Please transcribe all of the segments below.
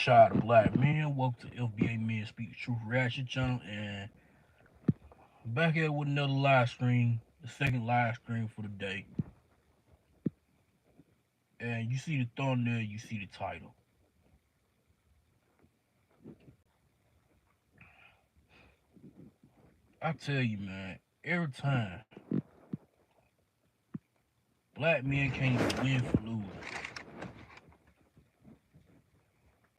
Shout out to Black Men. Welcome to FBA Men Speak the Truth Reaction Channel. And back here with another live stream, the second live stream for the day. And you see the thumbnail, you see the title. I tell you, man, every time black men can't even win for losing.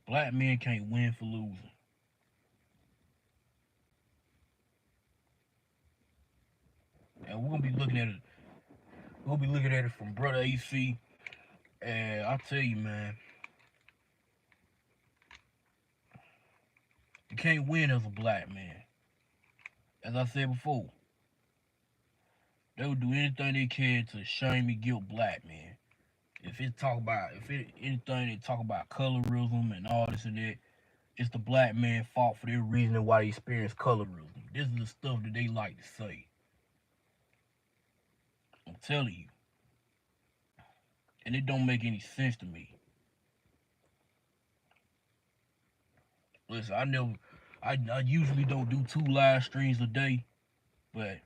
Black men can't win for losing. And we're gonna be looking at it. We'll be looking at it from Brother AC. And I tell you, man, you can't win as a black man. As I said before, they will do anything they can to shame and guilt black men. If it anything they talk about colorism and all this and that, it's the black man fault for their reason why they experience colorism. This is the stuff that they like to say. I'm telling you. And it don't make any sense to me. Listen, I usually don't do 2 live streams a day, but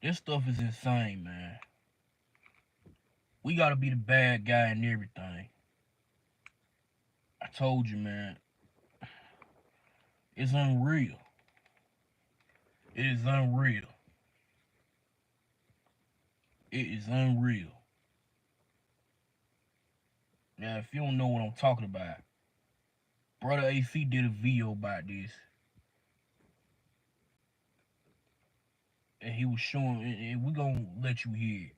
this stuff is insane, man. We gotta be the bad guy in everything. I told you, man. It's unreal. It is unreal. It is unreal. Now, if you don't know what I'm talking about, Brother AC did a video about this, and he was showing, and we're gonna let you hear it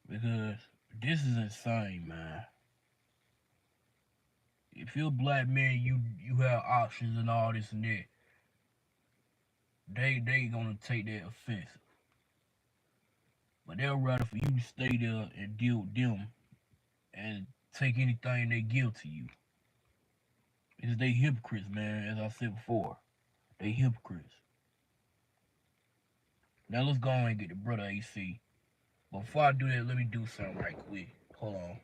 because this is insane, man. If you're a black man, you have options and all this and that. They gonna take that offensive, but they'll rather for you to stay there and deal with them and take anything they give to you. Because they hypocrites, man. As I said before, they hypocrites. Now let's go on and get the Brother AC. But before I do that, let me do something right quick. Hold on.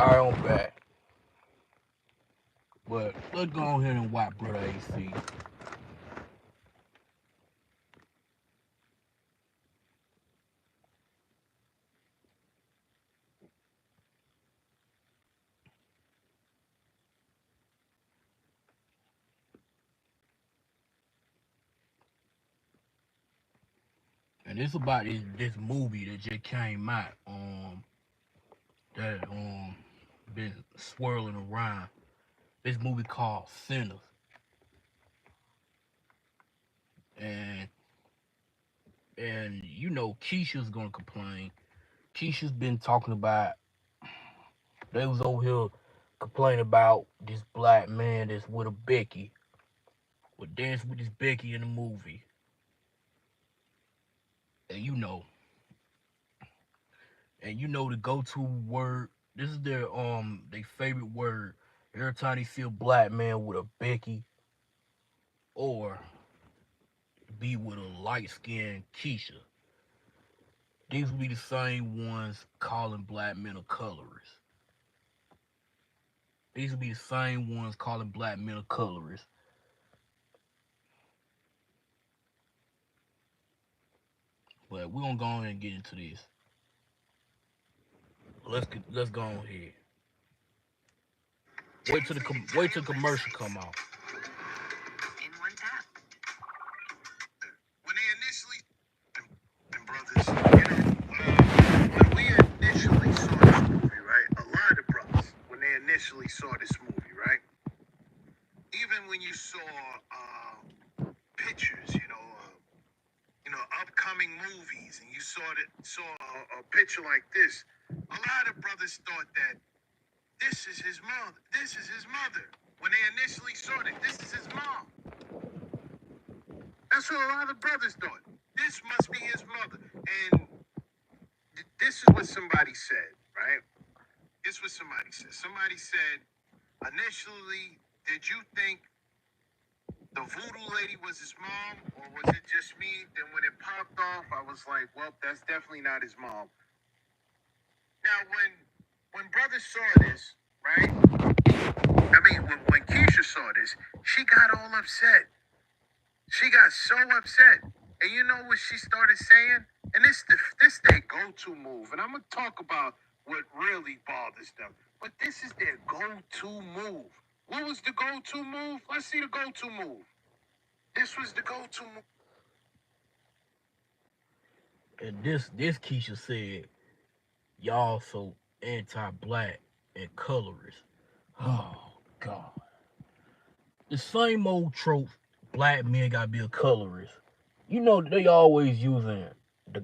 Alright, I'm back. But let's go ahead and watch Brother AC. And it's about this movie that just came out. That been swirling around. This movie called Sinners. And you know Keisha's gonna complain. Keisha's been talking about they was over here complaining about this black man that's with a Becky. Would dance with this Becky in the movie. And you know the go-to word. This is their favorite word. Every time they see a black man with a Becky or be with a light-skinned Keisha, these will be the same ones calling black men a colorist. These will be the same ones calling black men a colorist. But we're gonna go ahead and get into this. Let's go on ahead. Wait till the commercial come out. In one tap. When they initially and brothers, when we initially saw this movie, right? A lot of brothers, when they initially saw this movie, right? Even when you saw pictures, upcoming movies, and you saw a picture like this, a lot of brothers thought that this is his mother. This is his mother. When they initially saw it, this is his mom. That's what a lot of brothers thought. This must be his mother. And this is what somebody said, right? This is what somebody said. Somebody said, initially, did you think the voodoo lady was his mom, or was it just me? Then when it popped off, I was like, well, that's definitely not his mom. Now, when brothers saw this, right? I mean, when Keisha saw this, she got all upset. She got so upset. And you know what she started saying? And this their go-to move. And I'm going to talk about what really bothers them. But this is their go-to move. What was the go-to move? Let's see the go-to move. This was the go-to move. And this Keisha said, y'all so anti-black and colorist. Oh, God. The same old trope, black men gotta be a colorist. You know they always using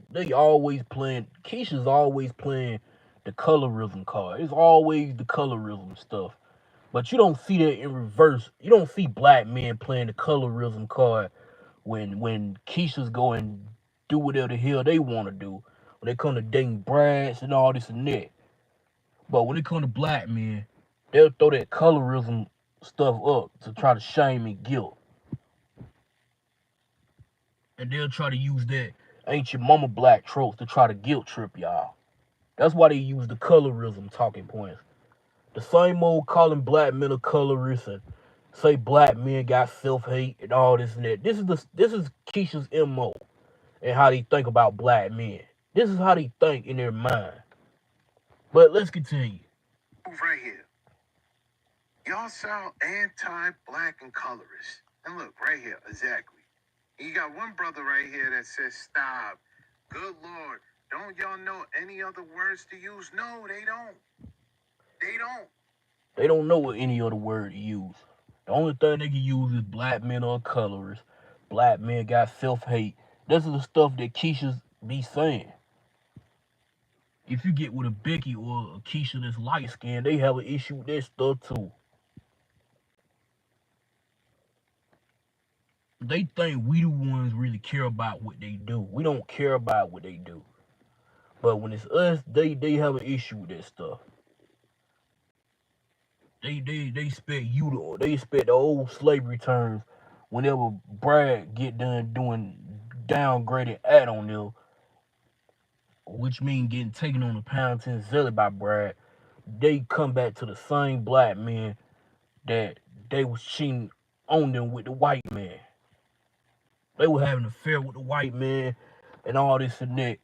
they always playing Keisha's always playing the colorism card. It's always the colorism stuff. But you don't see that in reverse. You don't see black men playing the colorism card when Keisha's going do whatever the hell they want to do. When they come to dating brads and all this and that. But when it come to black men, they'll throw that colorism stuff up to try to shame and guilt. And they'll try to use that ain't your mama black tropes to try to guilt trip y'all. That's why they use the colorism talking points. The same old calling black men a colorist and say black men got self-hate and all this and that. This is Keisha's MO and how they think about black men. This is how they think in their mind. But let's continue. Right here. Y'all sound anti-black and colorist. And look, right here, exactly. You got one brother right here that says, stop. Good Lord. Don't y'all know any other words to use? No, they don't. They don't. They don't know what any other word to use. The only thing they can use is black men are colorist. Black men got self-hate. This is the stuff that Keisha's be saying. If you get with a Becky or a Keisha that's light-skinned, they have an issue with that stuff too. They think we the ones really care about what they do. We don't care about what they do. But when it's us, they have an issue with that stuff. They expect the old slavery terms whenever Brad get done doing downgraded add on them, which mean getting taken on the pound 10 zelly by Brad. they come back to the same black men that they was cheating on them with the white man. They were having an affair with the white man and all this and that.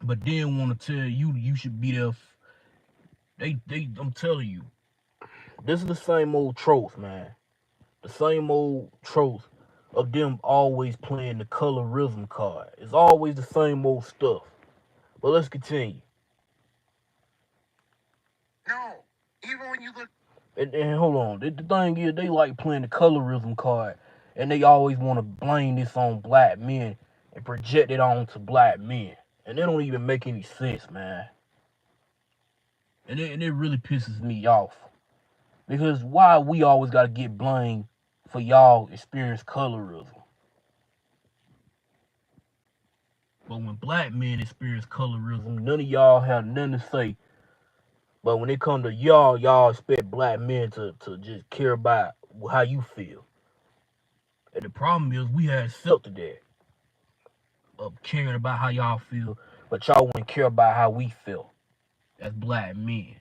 But then want to tell you should be there. I'm telling you, this is the same old tropes, man. The same old tropes of them always playing the colorism card. It's always the same old stuff. But let's continue. No, even when you look. And hold on, the thing is, they like playing the colorism card, and they always want to blame this on black men and project it onto black men, and they don't even make any sense, man. And it really pisses me off because why we always gotta get blamed for y'all experience colorism, but when black men experience colorism, none of y'all have nothing to say. But when it come to y'all expect black men to just care about how you feel. And the problem is we had accepted that of caring about how y'all feel, but y'all wouldn't care about how we feel as black men.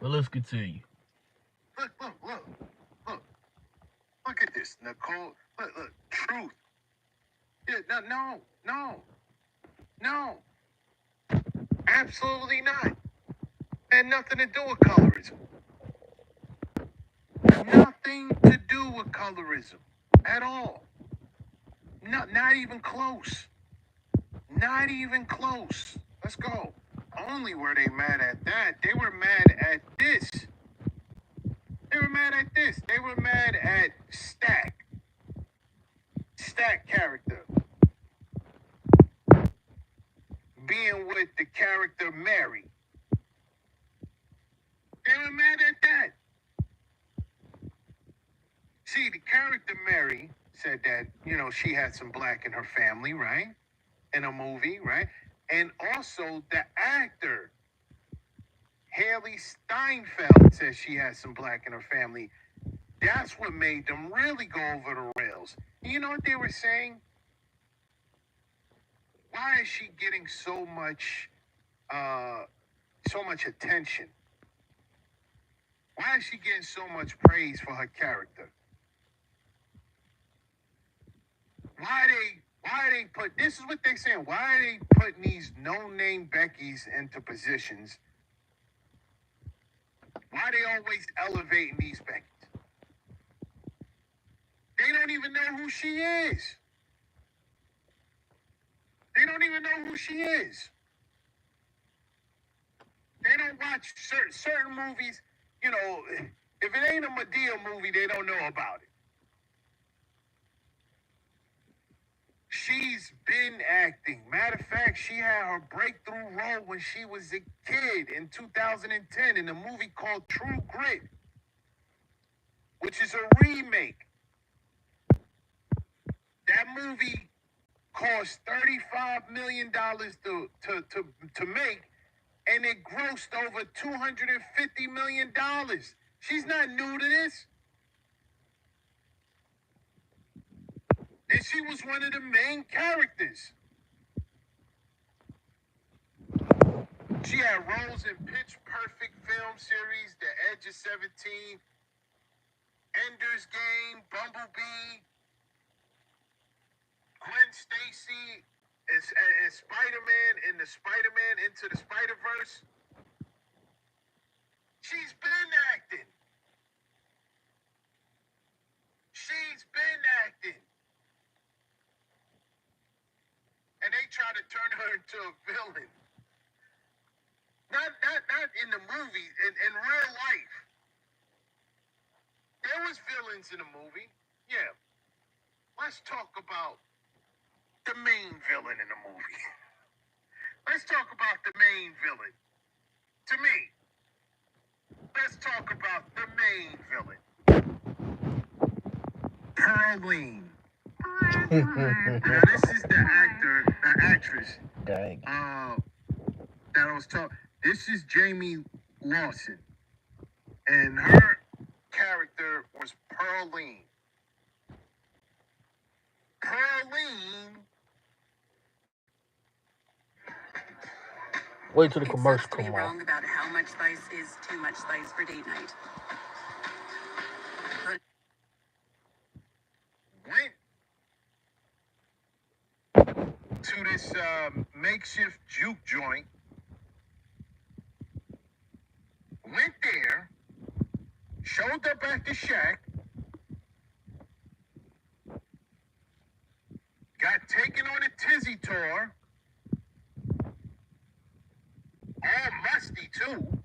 But let's continue. Look at this, Nicole. Look, truth. Yeah, no, absolutely not. Had nothing to do with colorism. Nothing to do with colorism at all. Not even close. Not even close. Let's go. Only were they mad at that. They were mad at this. They were mad at this. They were mad at Stack. Stack character. Being with the character Mary. They were mad at that. See, the character Mary said that, she had some black in her family, right? In a movie, right? And also the actor, Haley Steinfeld, says she has some black in her family. That's what made them really go over the rails. You know what they were saying? Why is she getting so much attention? Why is she getting so much praise for her character? Why they put, this is what they're saying, why are they putting these no-name Beckys into positions? Why are they always elevating these Beckys? They don't even know who she is. They don't even know who she is. They don't watch certain movies, if it ain't a Madea movie, they don't know about it. She's been acting. Matter of fact, she had her breakthrough role when she was a kid in 2010 in a movie called True Grit, which is a remake. That movie cost $35 million to make, and it grossed over $250 million. She's not new to this. And she was one of the main characters. She had roles in Pitch Perfect film series, The Edge of 17, Ender's Game, Bumblebee, Gwen Stacy as Spider-Man in the Spider-Man Into the Spider-Verse. She's been acting. She's been acting. And they try to turn her into a villain. Not in the movie, in real life. There was villains in the movie. Yeah. Let's talk about the main villain in the movie. Let's talk about the main villain. To me, let's talk about the main villain. Pearline. Now this is the actress. Dang. That I was talking. This is Jamie Lawson, and her character was Pearline. Pearline Wait till the It commercial sucks to be come wrong off. about how much spice is too much spice for date night. Went to this makeshift juke joint. Went there, showed up at the shack, got taken on a tizzy tour, all musty too,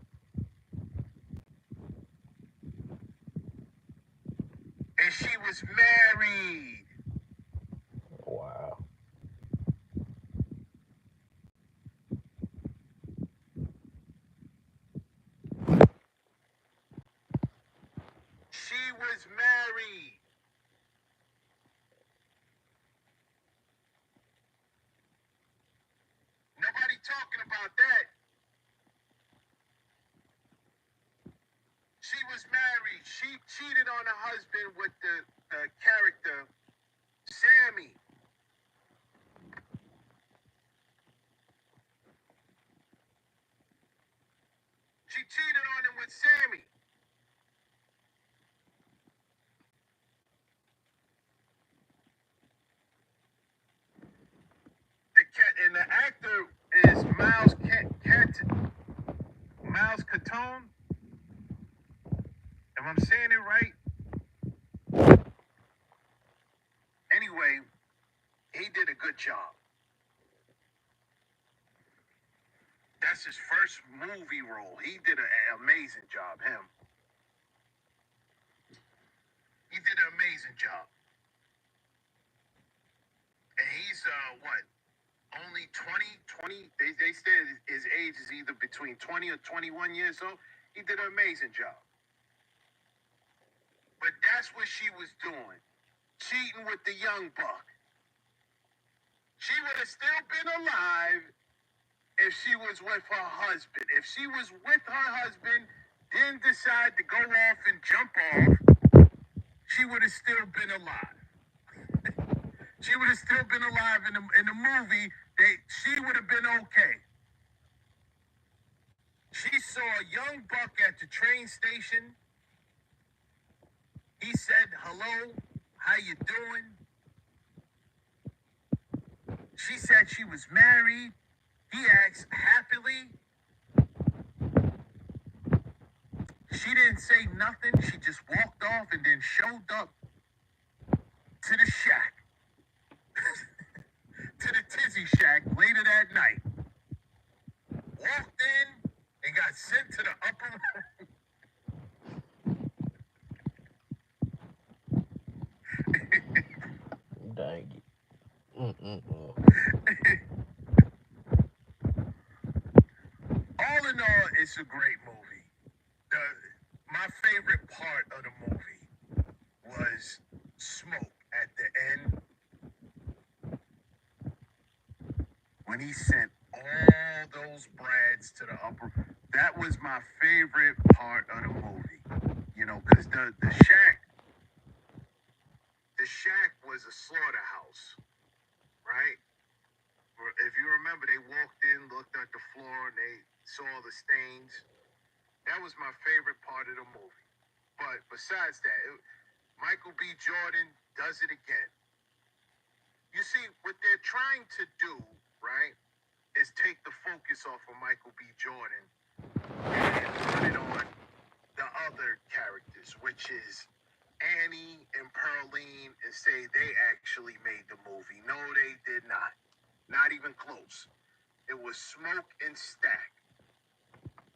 and she was married. Wow. She was married. Nobody talking about that. She was married. She cheated on her husband with the character Sammy. She cheated on him with Sammy. The cat and the actor is Miles Catone. If I'm saying it right. Anyway, he did a good job. That's his first movie role. He did an amazing job. He did an amazing job. And he's what? Only 20. They said his age is either between 20 or 21 years old. He did an amazing job. But that's what she was doing. Cheating with the young buck. She would have still been alive if she was with her husband. If she was with her husband, then decide to go off and jump off, she would have still been alive. She would have still been alive in the movie. She would have been okay. She saw a young buck at the train station. He said, "Hello, how you doing?" She said she was married. He asked happily. She didn't say nothing. She just walked off and then showed up to the shack, to the tizzy shack later that night. Walked in and got sent to the upper room. Dang it. All in all, it's a great movie. My favorite part of the movie was Smoke at the end when he sent all those brads to the upper. That was my favorite part of the movie. You know, because the shack was a slaughterhouse, right? If you remember, they walked in, looked at the floor, and they saw the stains. That was my favorite part of the movie. But besides that, Michael B. Jordan does it again. You see, what they're trying to do, right, is take the focus off of Michael B. Jordan and put it on the other characters, which is Annie and Pearline, and say they actually made the movie. No, they did not. Not even close. It was Smoke and Stack.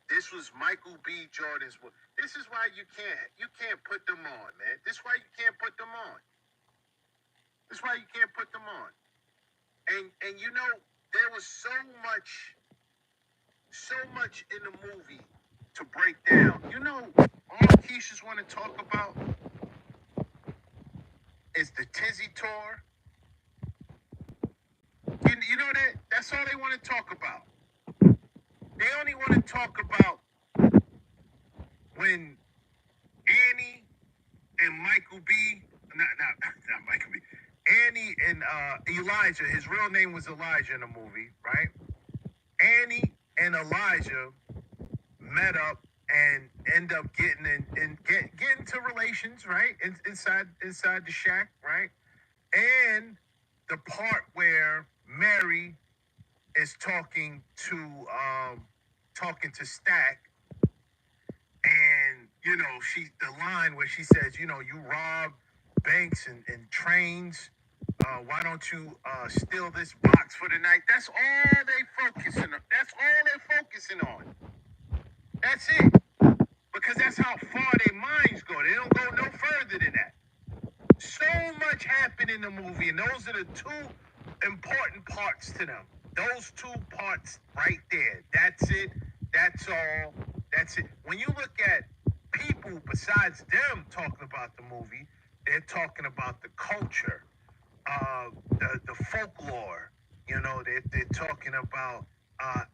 This was Michael B. Jordan's. This is why you can't put them on, man. This is why you can't put them on. This is why you can't put them on. And you know, there was so much in the movie to break down. You know, all Keishas want to talk about is the tizzy tour. You know that? That's all they want to talk about. They only want to talk about when Annie and Michael B. Not Michael B. Annie and Elijah. His real name was Elijah in the movie, right? Annie and Elijah met up and end up getting get into relations, right? Inside the shack, right? And the part where Mary is talking to Stack, and the line where she says, you rob banks and trains. Why don't you steal this box for the night? That's all they focusing on. That's all they're focusing on. That's it. Because that's how far their minds go. They don't go no further than that. So much happened in the movie, and those are the two important parts to them. Those two parts right there. That's it. That's all. That's it. When you look at people besides them talking about the movie, they're talking about the culture, the folklore. They're talking about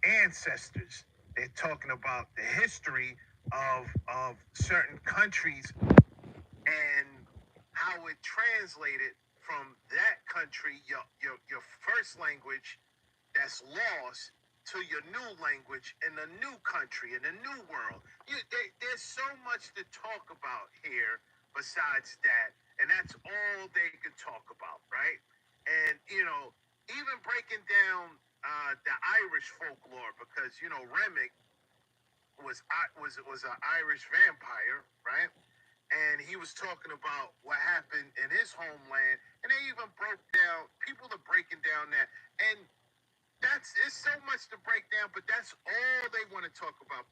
ancestors. They're talking about the history of certain countries and how it translated from that country, your first language that's lost, to your new language in a new country, in a new world. There's so much to talk about here besides that, and that's all they could talk about, right? And even breaking down the Irish folklore, because Remick was an Irish vampire, right? And he was talking about what happened in his homeland, and they even broke down. People are breaking down that, and it's so much to break down, but that's all they want to talk about.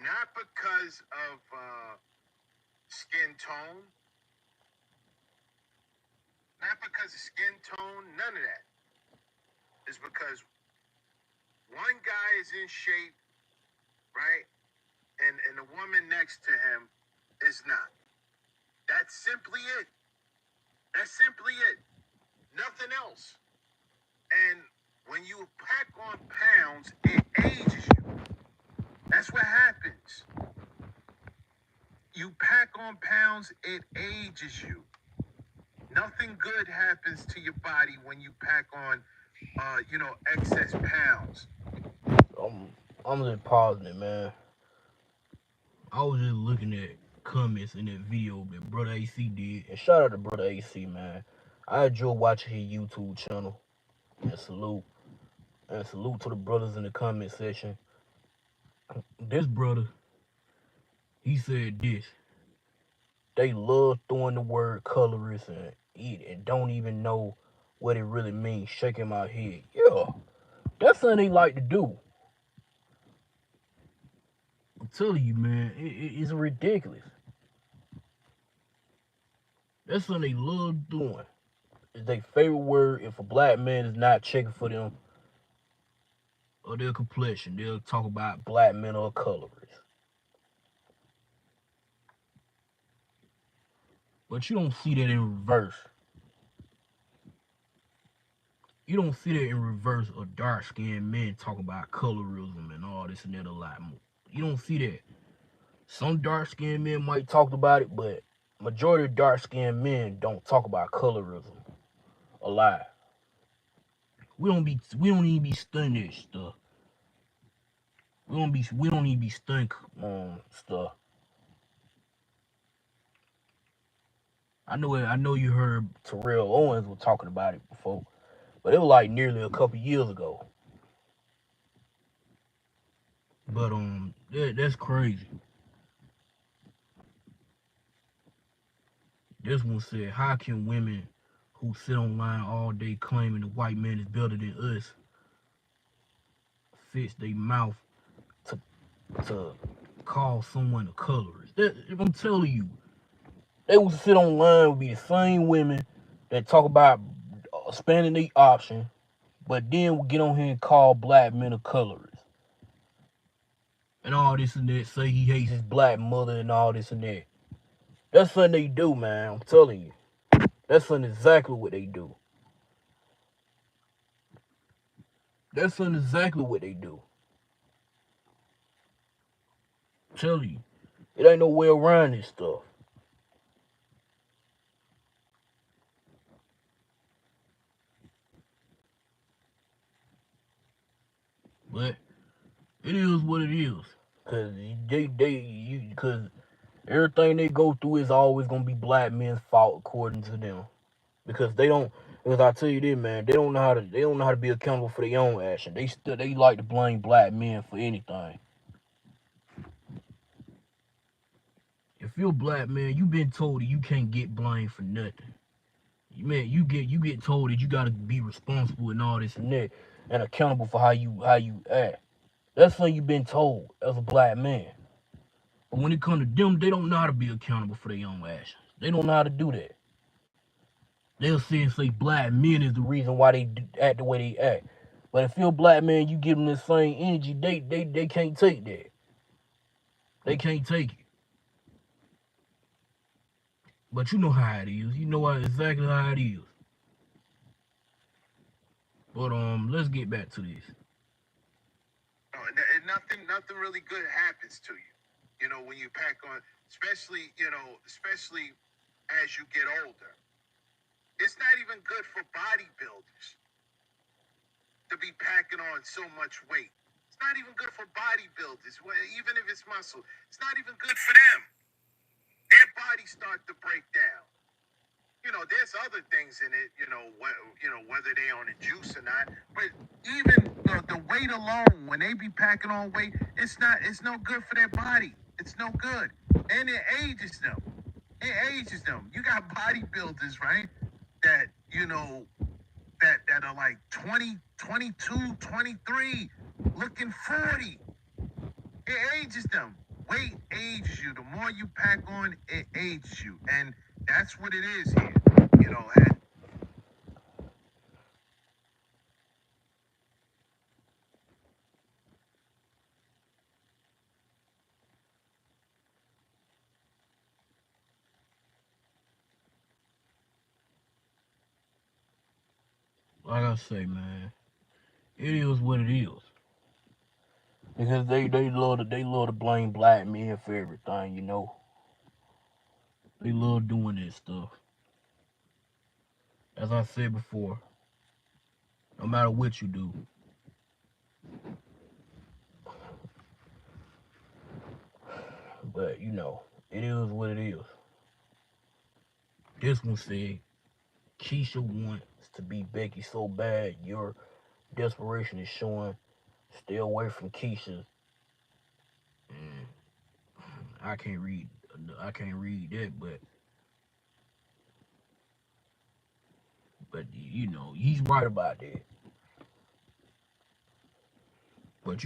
Not because of skin tone, not because of skin tone, none of that. It's because one guy is in shape, right, and the woman next to him is not. That's simply it. That's simply it. Nothing else. And when you pack on pounds, it ages you. That's what happens. You pack on pounds, it ages you. Nothing good happens to your body when you pack on, excess pounds. I'm just pausing it, man. I was just looking at comments in that video that Brother AC did. And shout out to Brother AC, man. I enjoy watching his YouTube channel. And salute. And salute to the brothers in the comment section. This brother, he said this. They love throwing the word colorist and eat and don't even know what it really means. Shaking my head. Yeah, that's something they like to do. I'm telling you, man, it's ridiculous. That's something they love doing. It's their favorite word. If a black man is not checking for them or their complexion, they'll talk about black men or colorists. But you don't see that in reverse. You don't see that in reverse of dark skinned men talking about colorism and all this and that a lot more. You don't see that. Some dark skinned men might talk about it, but majority of dark skinned men don't talk about colorism a lot. We don't even be studying that stuff. We don't even be studying stuff. I know you heard Terrell Owens was talking about it before, but it was like nearly a couple years ago. But that's crazy. This one said, how can women who sit online all day claiming the white man is better than us fix their mouth to to call someone a colorist? I'm telling you, they would sit online would be the same women that talk about expanding their option, but then will get on here and call black men a colorist. And all this and that, say he hates his black mother and all this and that. That's something they do, man. I'm telling you. That's something exactly what they do. That's something exactly what they do. I'm telling you. It ain't no way around this stuff. But It is what it is. Cause cause everything they go through is always gonna be black men's fault according to them. Because they don't. Because I tell you this, man, they don't know how to be accountable for their own action. They like to blame black men for anything. If you're a black man, you've been told that you can't get blamed for nothing. Man, you get told that you gotta be responsible and all this and that, and accountable for how you act. That's something you've been told as a black man. But when it comes to them, they don't know how to be accountable for their own actions. They don't know how to do that. They'll say black men is the reason why they act the way they act. But if you're a black man, you give them the same energy, they can't take that. They can't take it. But you know how it is. You know exactly how it is. But let's get back to this. And nothing really good happens to you. You know, when you pack on, especially as you get older. It's not even good for bodybuilders to be packing on so much weight. It's not even good for bodybuilders, even if it's muscle. It's not even good for them. Their bodies start to break down. You know, there's other things in it. Whether they on the juice or not. But even the weight alone, when they be packing on weight, it's no good for their body. It's no good, and it ages them. It ages them. You got bodybuilders, right? That that are like 20, 22, 23, looking 40. It ages them. Weight ages you. The more you pack on, it ages you. And that's what it is here. You know, and Like I say, man, it is what it is. Because they love to blame black men for everything, you know. They love doing this stuff. As I said before, no matter what you do. But it is what it is. This one said Keisha wants to be Becky so bad your desperation is showing. Stay away from Keisha. Mm, I can't read. I can't read that, but he's right about that. But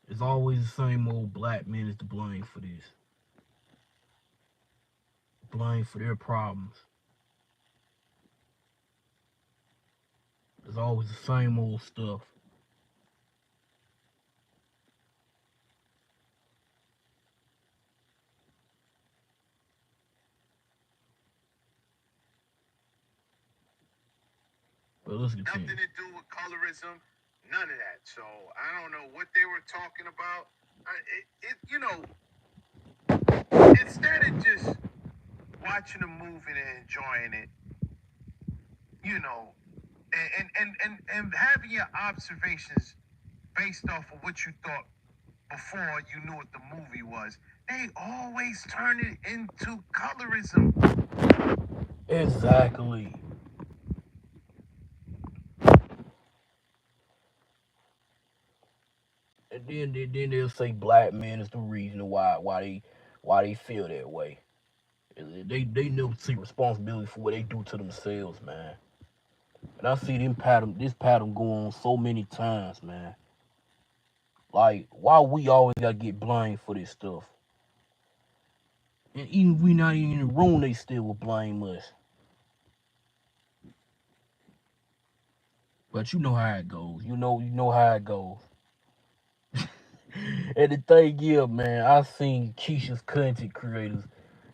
it's always the same old black men is to blame for this. Blame for their problems. It's always the same old stuff. But let's continue. nothing to do with colorism, none of that. So I don't know what they were talking about. Instead of just watching a movie and enjoying it, you know, and having your observations based off of what you thought before you knew what the movie was, they always turn it into colorism. Exactly. And then they'll say black men is the reason why they feel that way. They never take responsibility for what they do to themselves, man. And I see this pattern go on so many times, man. Like, why we always gotta get blamed for this stuff? And even if we not even in the room, they still will blame us. But you know how it goes. You know how it goes. And the thing is, man, I seen Keisha's content creators.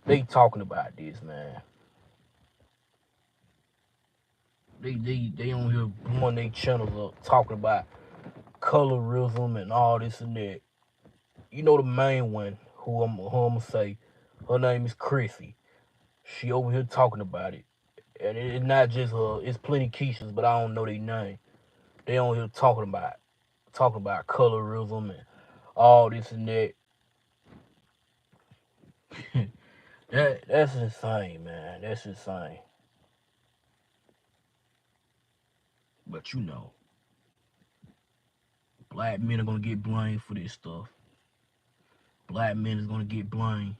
They talking about this, man. They on here blowing their channels up, talking about colorism and all this and that. You know the main one, who I'm gonna say, her name is Chrissy. She over here talking about it, and it's not just her. It's plenty Keishas, but I don't know their name. They on here talking talking about colorism and all this and that. That's insane, man. That's insane. But black men are gonna get blamed for this stuff. Black men is gonna get blamed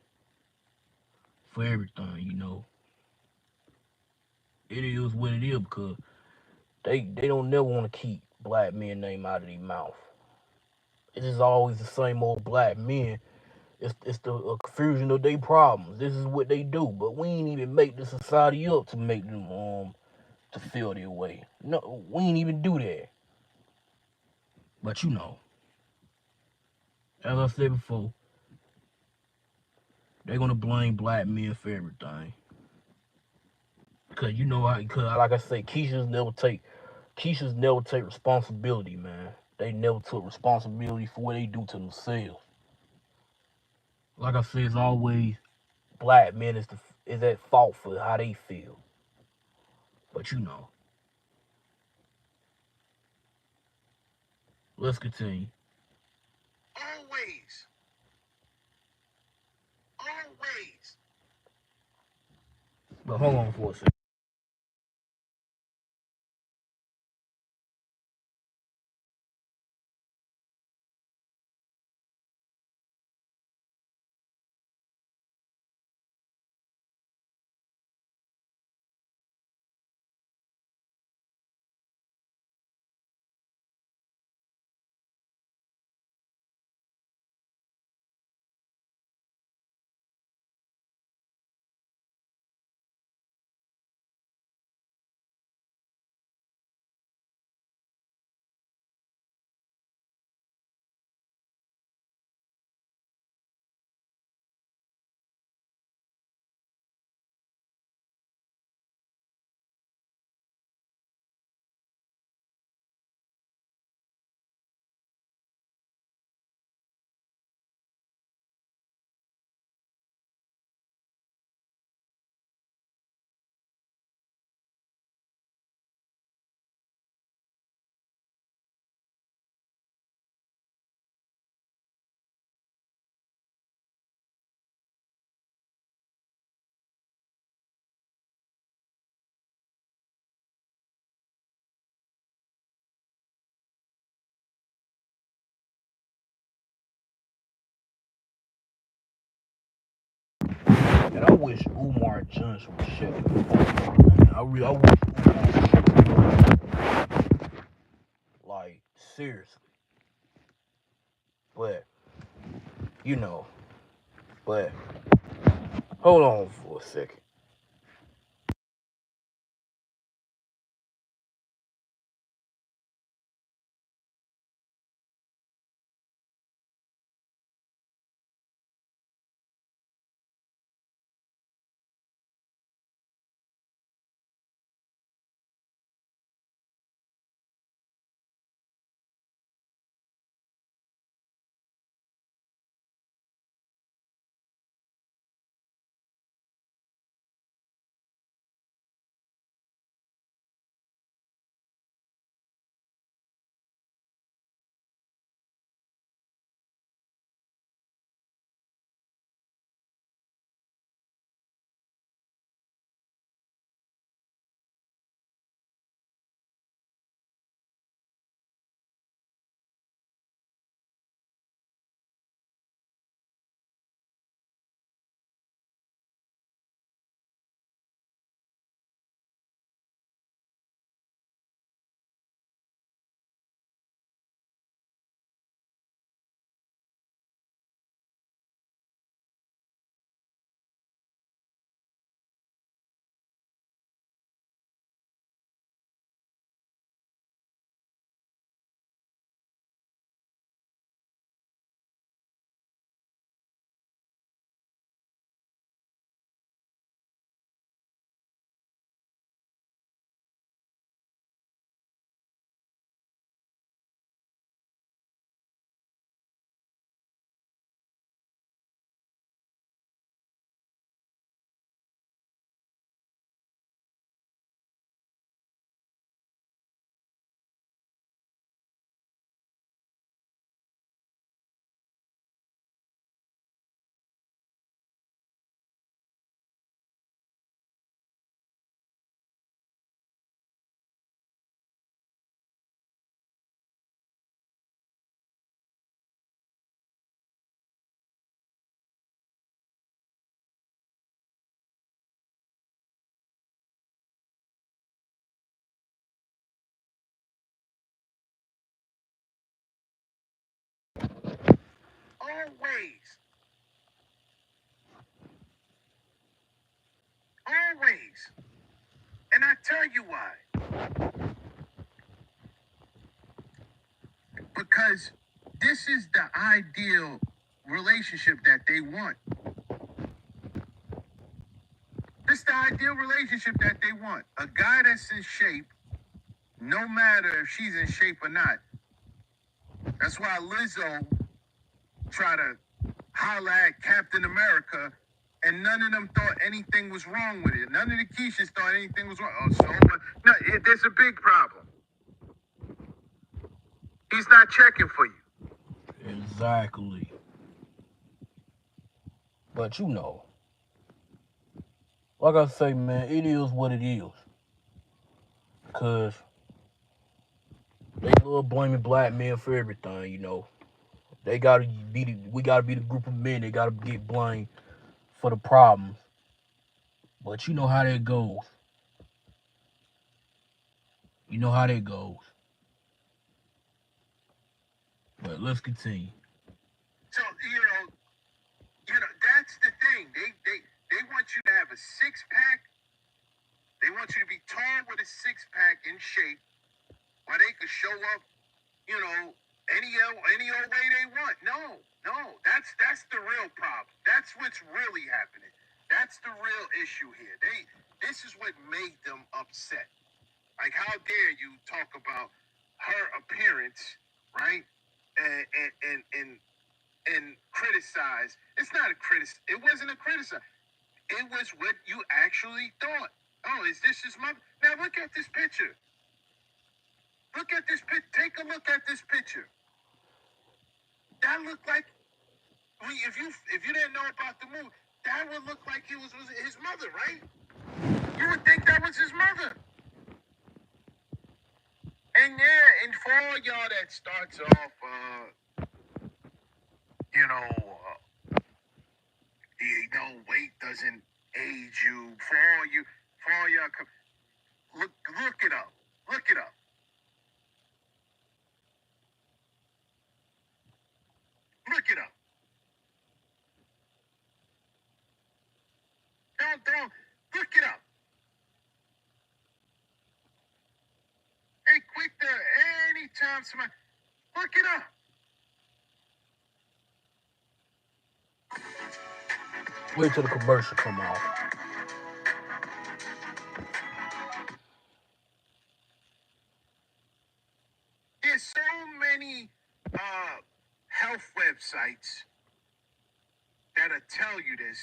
for everything. It is what it is because they don't never want to keep black men name out of their mouth. It is always the same old black men. It's the confusion of their problems. This is what they do, but we ain't even make the society up to make them to feel their way. No, we ain't even do that. But as I said before, they're gonna blame black men for everything. Cause cause like I say, Keisha's never take responsibility, man. They never took responsibility for what they do to themselves. Like I said, it's always black men is at fault for how they feel. But let's continue. Always. Always. But hold on for a second. And I wish Umar Johnson would shut the fuck up, man. I wish Umar, like, seriously. But, you know, but hold on for a second. Always. Always. And I tell you why. Because this is the ideal relationship that they want. This is the ideal relationship that they want. A guy that's in shape, no matter if she's in shape or not. That's why Lizzo tried to holler at Captain America, and none of them thought anything was wrong with it. None of the Keishas thought anything was wrong. Oh, so what? No, there's a big problem. He's not checking for you. Exactly. But you know, like I say, man, it is what it is. Cause they love blaming black men for everything, you know. We gotta be the group of men that gotta get blamed for the problems. But you know how that goes. You know how that goes. But let's continue. So that's the thing. They want you to have a six pack. They want you to be tall with a six pack in shape, while they could show up, any old way they want. No, that's the real problem. That's what's really happening. That's the real issue here. This is what made them upset. Like, how dare you talk about her appearance, right? And criticize. It's not a criticism. It wasn't a criticism. It was what you actually thought. Oh, is this his mother? Now look at this picture. Look at this picture. Take a look at this picture. That looked like, if you didn't know about the movie, that would look like it was his mother, right? You would think that was his mother. And yeah, and for all y'all that starts off, weight doesn't age you. For all y'all, look it up. Look it up. Look it up. Don't look it up. Hey, quick there. Anytime somebody, look it up. Wait till the commercial come on. There's so many health websites that'll tell you this.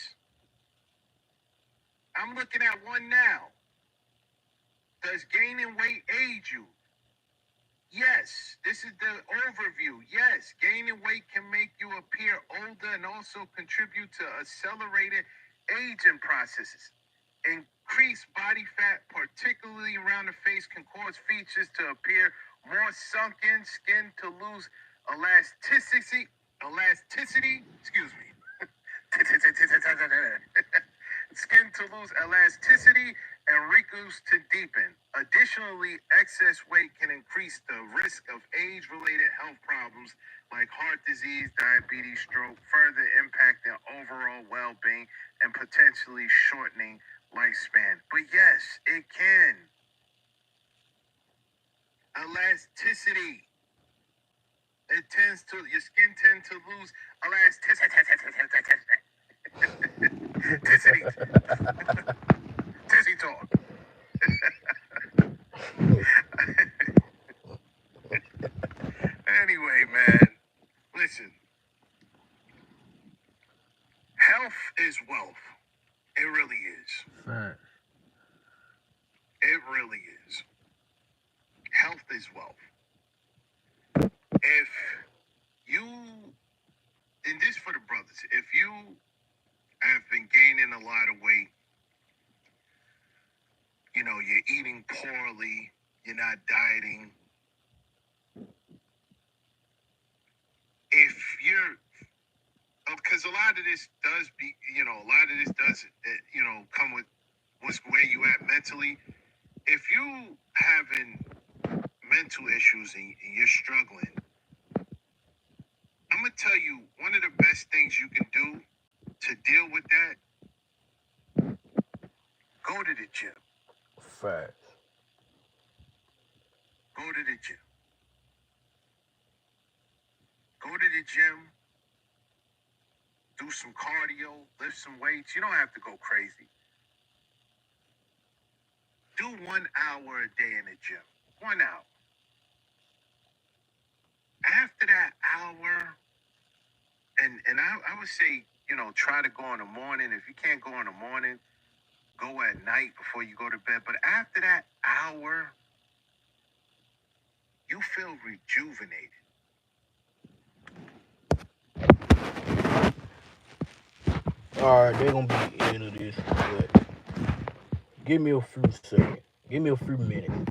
I'm looking at one now. Does gaining weight age you? Yes, this is the overview. Yes, gaining weight can make you appear older and also contribute to accelerated aging processes. Increased body fat, particularly around the face, can cause features to appear more sunken, skin to lose elasticity, excuse me. Skin to lose elasticity and wrinkles to deepen. Additionally, excess weight can increase the risk of age-related health problems like heart disease, diabetes, stroke, further impacting overall well-being and potentially shortening lifespan. But yes, it can. Elasticity. Your skin tends to lose elasticity. Tizzy talk. Anyway, man, listen. Health is wealth. It really is. Right. It really is. Health is wealth. If you, and this for the brothers, if you have been gaining a lot of weight, you're eating poorly, you're not dieting. If you're, because a lot of this does come with where you at mentally. If you having mental issues and you're struggling, I'm gonna tell you, one of the best things you can do to deal with that, go to the gym. Facts. Go to the gym. Go to the gym. Do some cardio. Lift some weights. You don't have to go crazy. Do 1 hour a day in the gym. 1 hour. After that hour, and I would say, try to go in the morning. If you can't go in the morning, go at night before you go to bed. But after that hour, you feel rejuvenated. Alright, they're gonna be the end of this, but give me a few seconds. Give me a few minutes.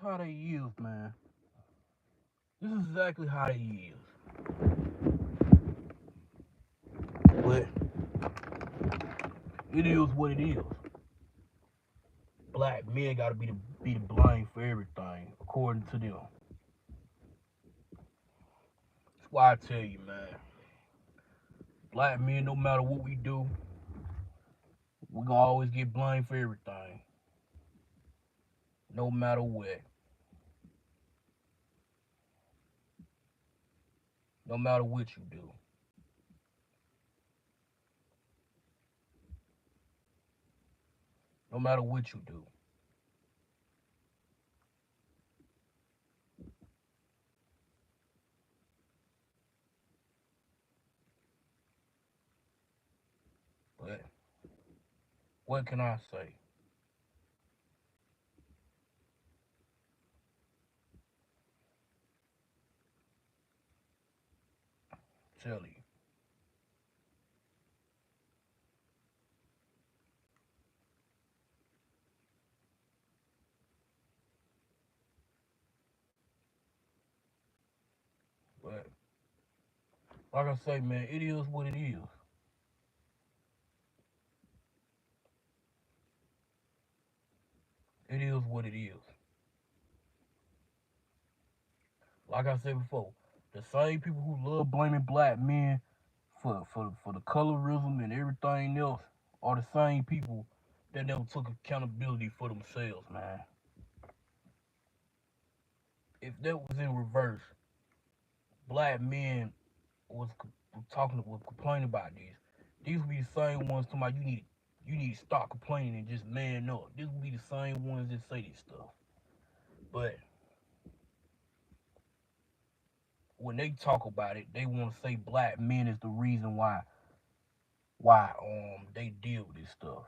how they is, man. This is exactly how they is. But it is what it is. Black men gotta be the blame for everything, according to them. That's why I tell you, man. Black men, no matter what we do, we gonna always get blamed for everything. No matter what. No matter what you do. No matter what you do. But what can I say? Tell you. But like I say, man, it is what it is. It is what it is. Like I said before, the same people who love blaming black men for the colorism and everything else are the same people that never took accountability for themselves, man. If that was in reverse, black men was was complaining about this. These would be the same ones talking about you need to stop complaining and just man up. These would be the same ones that say this stuff. But when they talk about it, they want to say black men is the reason why they deal with this stuff.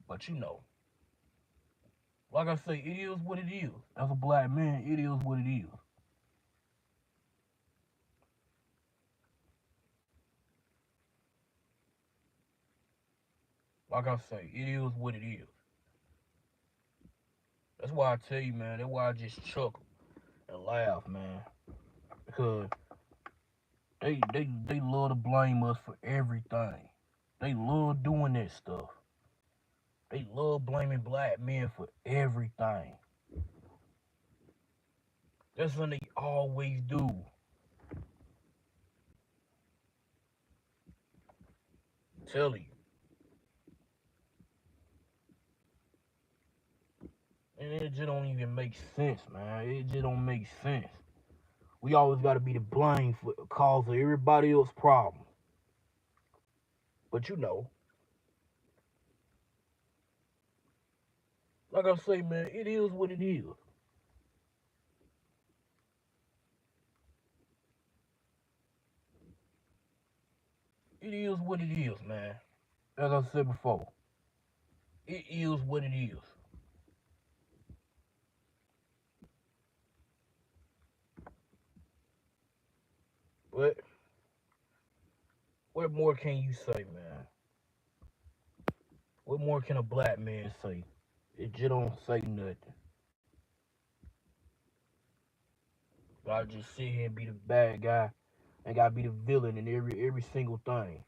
But you know, like I say, it is what it is. As a black man, it is what it is. Like I say, it is what it is. That's why I tell you, man. That's why I just chuckle and laugh, man. Because they love to blame us for everything. They love doing that stuff. They love blaming black men for everything. That's what they always do. Tell you. And it just don't even make sense, man. It just don't make sense. We always got to be the blame for the cause of everybody else's problems. But you know, like I say, man, it is what it is. It is what it is, man. As I said before, it is what it is. But what more can you say, man? What more can a black man say? It just don't say nothing. But I just sit here and be the bad guy and gotta be the villain in every single thing.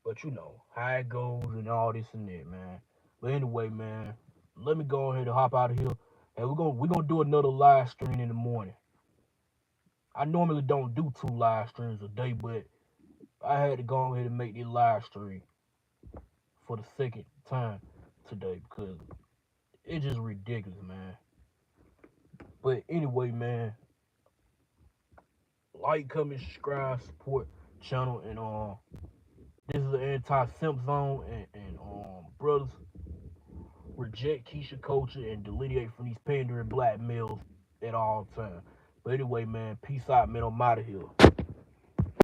But you know how it goes and all this and that, man. But anyway, man, let me go ahead and hop out of here, and we're gonna do another live stream in the morning. I normally don't do 2 live streams a day, but I had to go ahead and make this live stream for the second time today because it's just ridiculous, man. But anyway, man, like, comment, subscribe, support channel, and this is the anti-simp zone, and brothers reject Keisha culture and delineate from these pandering black males at all times. But anyway, man, peace out, man. I'm out of here.